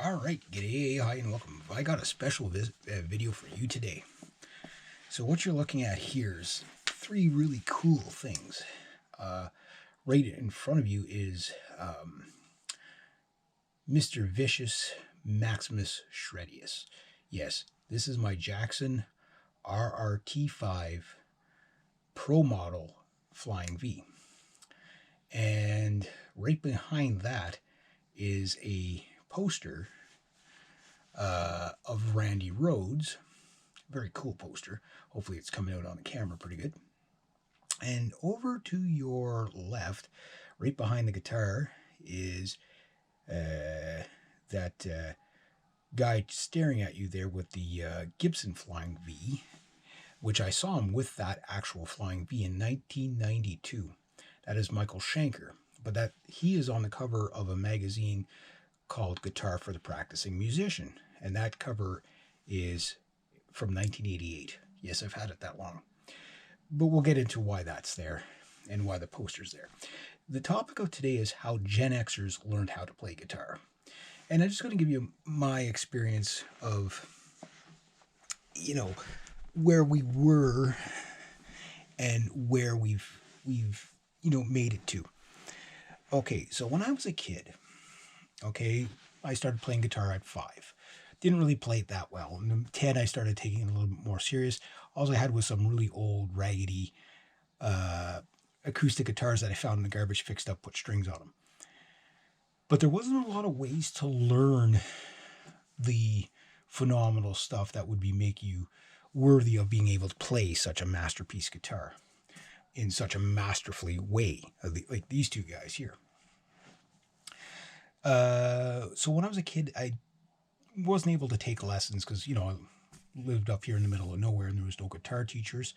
All right, g'day, hi, and welcome. I got a special video for you today. So what you're looking at here is three really cool things. Right in front of you is Mr. Vicious Maximus Shreddius. Yes, this is my Jackson RRT5 Pro Model Flying V. And right behind that is a poster of Randy Rhoads. Very cool poster. Hopefully it's coming out on the camera pretty good. And over to your left, right behind the guitar, is that guy staring at you there with the Gibson Flying V, which I saw him with that actual Flying V in 1992. That is Michael Schenker, but that he is on the cover of a magazine called Guitar for the Practicing Musician, and that cover is from 1988. Yes, I've had it that long. But we'll get into why that's there and why the poster's there. The topic of today is how Gen Xers learned how to play guitar. And I'm just going to give you my experience of, where we were and where we've made it to. Okay, so when I was a kid, I started playing guitar at 5. Didn't really play it that well. And at 10, I started taking it a little bit more serious. All I had was some really old, raggedy acoustic guitars that I found in the garbage, fixed up, put strings on them. But there wasn't a lot of ways to learn the phenomenal stuff that would make you worthy of being able to play such a masterpiece guitar in such a masterfully way, like these two guys here. So when I was a kid, I wasn't able to take lessons because, I lived up here in the middle of nowhere and there was no guitar teachers.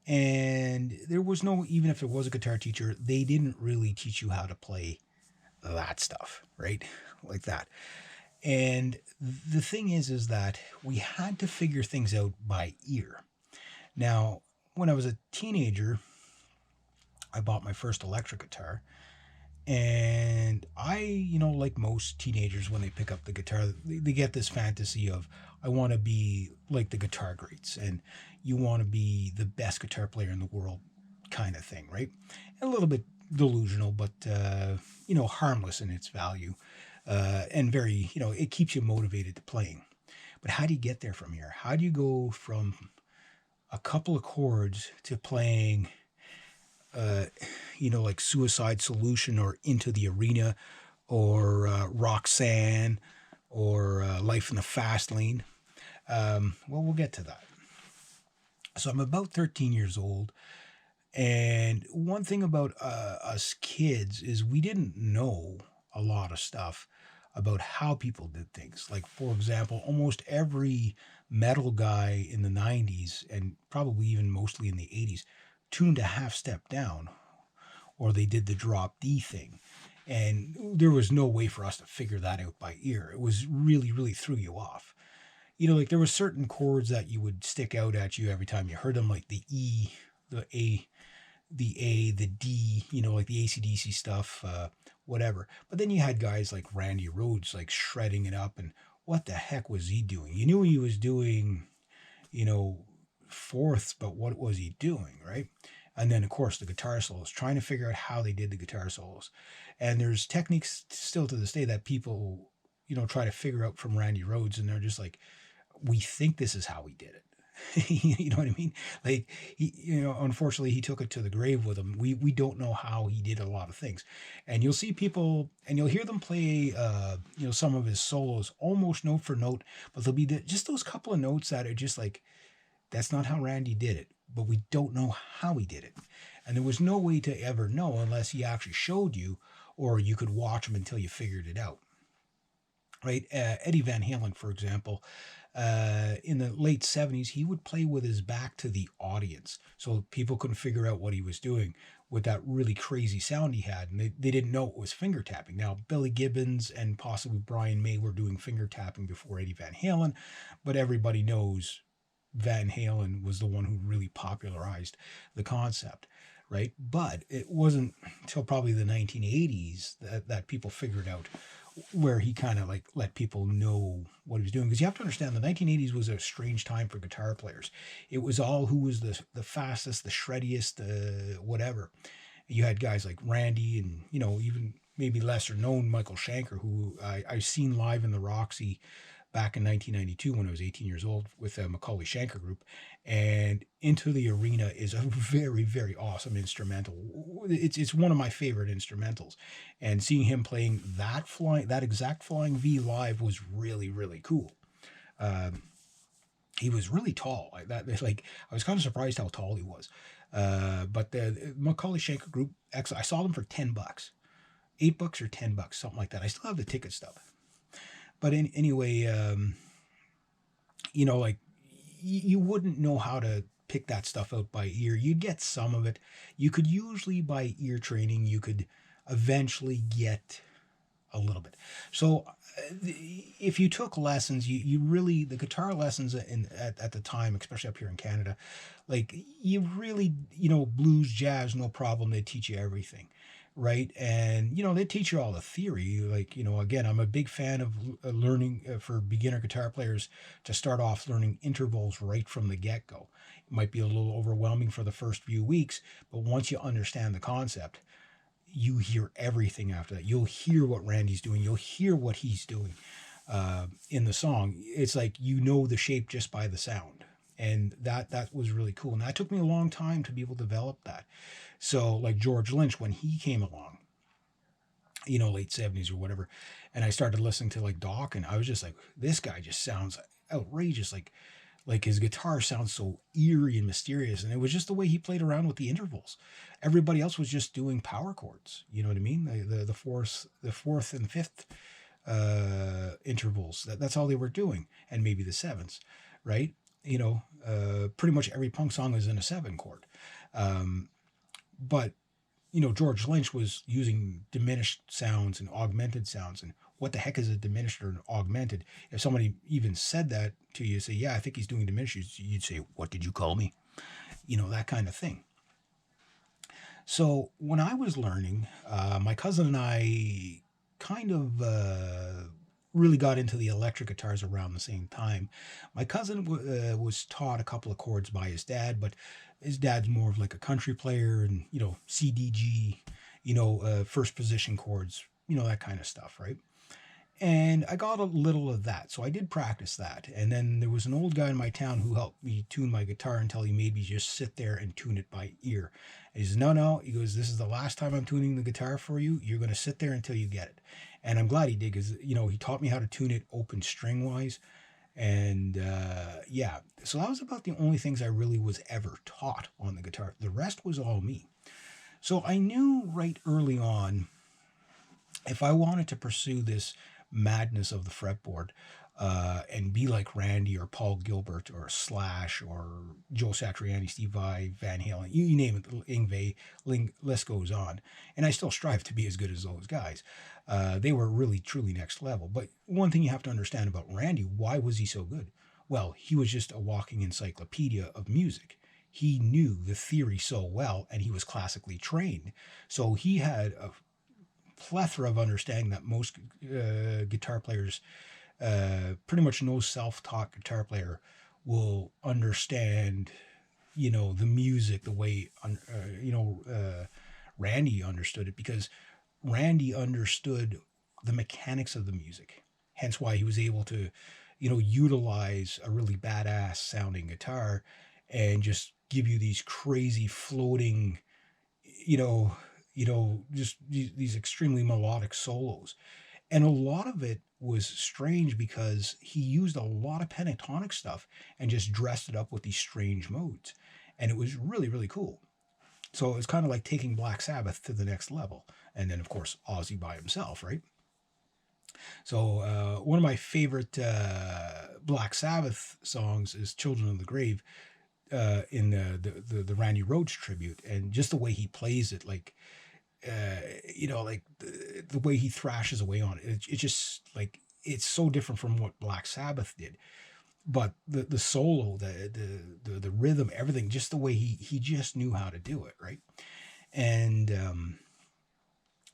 And there was no, even if there was a guitar teacher, they didn't really teach you how to play that stuff, right? Like that. And the thing is that we had to figure things out by ear. Now, when I was a teenager, I bought my first electric guitar. And I, like most teenagers, when they pick up the guitar, they get this fantasy of, I want to be like the guitar greats, and you want to be the best guitar player in the world kind of thing, right? And a little bit delusional, but, harmless in its value, and very, it keeps you motivated to playing. But how do you get there from here? How do you go from a couple of chords to playing like Suicide Solution or Into the Arena or Roxanne or Life in the Fast Lane? Well, we'll get to that. So I'm about 13 years old. And one thing about us kids is we didn't know a lot of stuff about how people did things. Like, for example, almost every metal guy in the 90s and probably even mostly in the 80s tuned a half step down, or they did the drop D thing. And there was no way for us to figure that out by ear. It was really, really threw you off. Like there were certain chords that you would stick out at you every time you heard them, like the E, the A, the D, like the AC/DC stuff, whatever. But then you had guys like Randy Rhoads, like shredding it up, and what the heck was he doing? You knew he was doing, fourths, but what was he doing, right? And then, of course, the guitar solos, trying to figure out how they did the guitar solos. And there's techniques still to this day that people, try to figure out from Randy Rhoads, and they're just like, we think this is how he did it. You know what I mean? Like, unfortunately, he took it to the grave with him. We don't know how he did a lot of things. And you'll see people, and you'll hear them play, some of his solos almost note for note, but there'll be just those couple of notes that are just like, that's not how Randy did it, but we don't know how he did it. And there was no way to ever know unless he actually showed you, or you could watch him until you figured it out. Right? Eddie Van Halen, for example, in the late 70s, he would play with his back to the audience. So people couldn't figure out what he was doing with that really crazy sound he had. And they didn't know it was finger tapping. Now, Billy Gibbons and possibly Brian May were doing finger tapping before Eddie Van Halen, but everybody knows Van Halen was the one who really popularized the concept, right? But it wasn't until probably the 1980s that people figured out where he kind of like let people know what he was doing. Because you have to understand the 1980s was a strange time for guitar players. It was all who was the fastest, the shreddiest, whatever. You had guys like Randy and, even maybe lesser known Michael Schenker, who I've seen live in the Roxy back in 1992 when I was 18 years old with the Macaulay Schenker group. And Into the Arena is a very, very awesome instrumental. It's one of my favorite instrumentals. And seeing him playing that exact flying V live was really, really cool. He was really tall. Like I was kind of surprised how tall he was. But the Macaulay Schenker group, I saw them for $10, $8 or $10, something like that. I still have the ticket stub. But anyway, like you wouldn't know how to pick that stuff out by ear. You'd get some of it. You could usually, by ear training, you could eventually get a little bit. So if you took lessons, you really, the guitar lessons at the time, especially up here in Canada, like you really, blues, jazz, no problem. They teach you everything. Right. And, they teach you all the theory. Like, again, I'm a big fan of learning for beginner guitar players to start off learning intervals right from the get-go. It might be a little overwhelming for the first few weeks, but once you understand the concept, you hear everything after that. You'll hear what Randy's doing. You'll hear what he's doing in the song. It's like the shape just by the sound. And that was really cool. And that took me a long time to be able to develop that. So like George Lynch, when he came along, late 70s or whatever, and I started listening to like Doc, and I was just like, this guy just sounds outrageous. Like his guitar sounds so eerie and mysterious. And it was just the way he played around with the intervals. Everybody else was just doing power chords. You know what I mean? The fourth and fifth intervals. That's all they were doing. And maybe the sevenths, right? Pretty much every punk song is in a 7 chord. But, George Lynch was using diminished sounds and augmented sounds. And what the heck is a diminished or an augmented? If somebody even said that to you, say, yeah, I think he's doing diminished, you'd say, what did you call me? That kind of thing. So when I was learning, my cousin and I kind of really got into the electric guitars around the same time. My cousin was taught a couple of chords by his dad, but his dad's more of like a country player and, CDG, first position chords, that kind of stuff, right? And I got a little of that. So I did practice that. And then there was an old guy in my town who helped me tune my guitar until he made me just sit there and tune it by ear. And he says, no. He goes, this is the last time I'm tuning the guitar for you. You're going to sit there until you get it. And I'm glad he did because, he taught me how to tune it open string wise. And yeah, so that was about the only things I really was ever taught on the guitar. The rest was all me. So I knew right early on, if I wanted to pursue this madness of the fretboard and be like Randy or Paul Gilbert or Slash or Joe Satriani, Steve Vai, Van Halen, you name it, Yngwie, list goes on. And I still strive to be as good as those guys. They were really, truly next level. But one thing you have to understand about Randy, why was he so good? Well, he was just a walking encyclopedia of music. He knew the theory so well, and he was classically trained. So he had a plethora of understanding that most guitar players, pretty much no self-taught guitar player will understand, the music the way, Randy understood it, because Randy understood the mechanics of the music. Hence why he was able to, utilize a really badass sounding guitar and just give you these crazy floating, just these extremely melodic solos. And a lot of it was strange because he used a lot of pentatonic stuff and just dressed it up with these strange modes. And it was really, really cool. So it's kind of like taking Black Sabbath to the next level. And then, of course, Ozzy by himself, right? So one of my favorite Black Sabbath songs is Children of the Grave in the Randy Rhoads tribute. And just the way he plays it, like, like the way he thrashes away on it, it just like, it's so different from what Black Sabbath did. But the solo, the rhythm, everything, just the way he just knew how to do it, right? And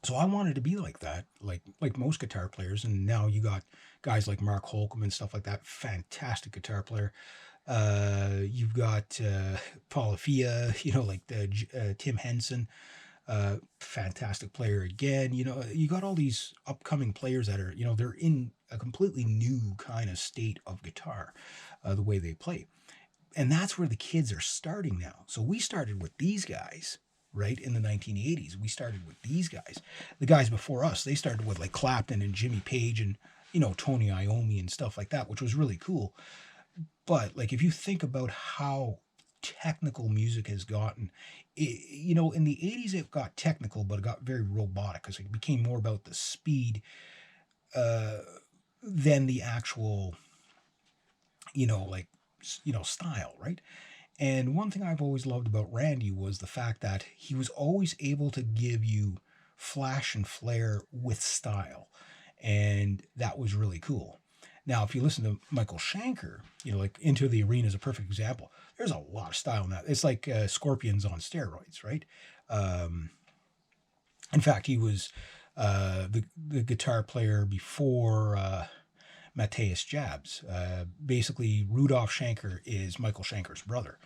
So I wanted to be like that, like most guitar players. And now you got guys like Mark Holcomb and stuff like that. Fantastic guitar player. You've got Paul Afia, like Tim Henson, fantastic player again. You got all these upcoming players that are, they're in a completely new kind of state of guitar, the way they play. And that's where the kids are starting now. So we started with these guys, right, in the 1980s. We started with these guys. The guys before us, they started with like Clapton and Jimmy Page and, Tony Iommi and stuff like that, which was really cool. But like, if you think about how technical music has gotten, in the 80s it got technical, but it got very robotic because it became more about the speed uh, than the actual, like, style, right? And one thing I've always loved about Randy was the fact that he was always able to give you flash and flare with style. And that was really cool. Now, if you listen to Michael Schenker, like Into the Arena is a perfect example. There's a lot of style in that. It's like Scorpions on steroids, right? Um, in fact, he was the guitar player before Matthias Jabs. Basically, Rudolf Schenker is Michael Schenker's brother.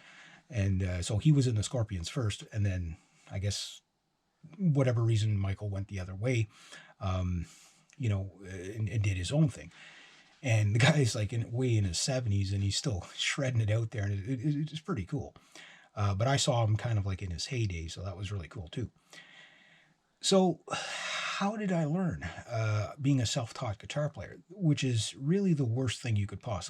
And so he was in the Scorpions first, and then I guess whatever reason Michael went the other way, and did his own thing. And the guy's like way in his 70s, and he's still shredding it out there, and it's pretty cool. But I saw him kind of like in his heyday, so that was really cool too. So how did I learn? Being a self-taught guitar player, which is really the worst thing you could possibly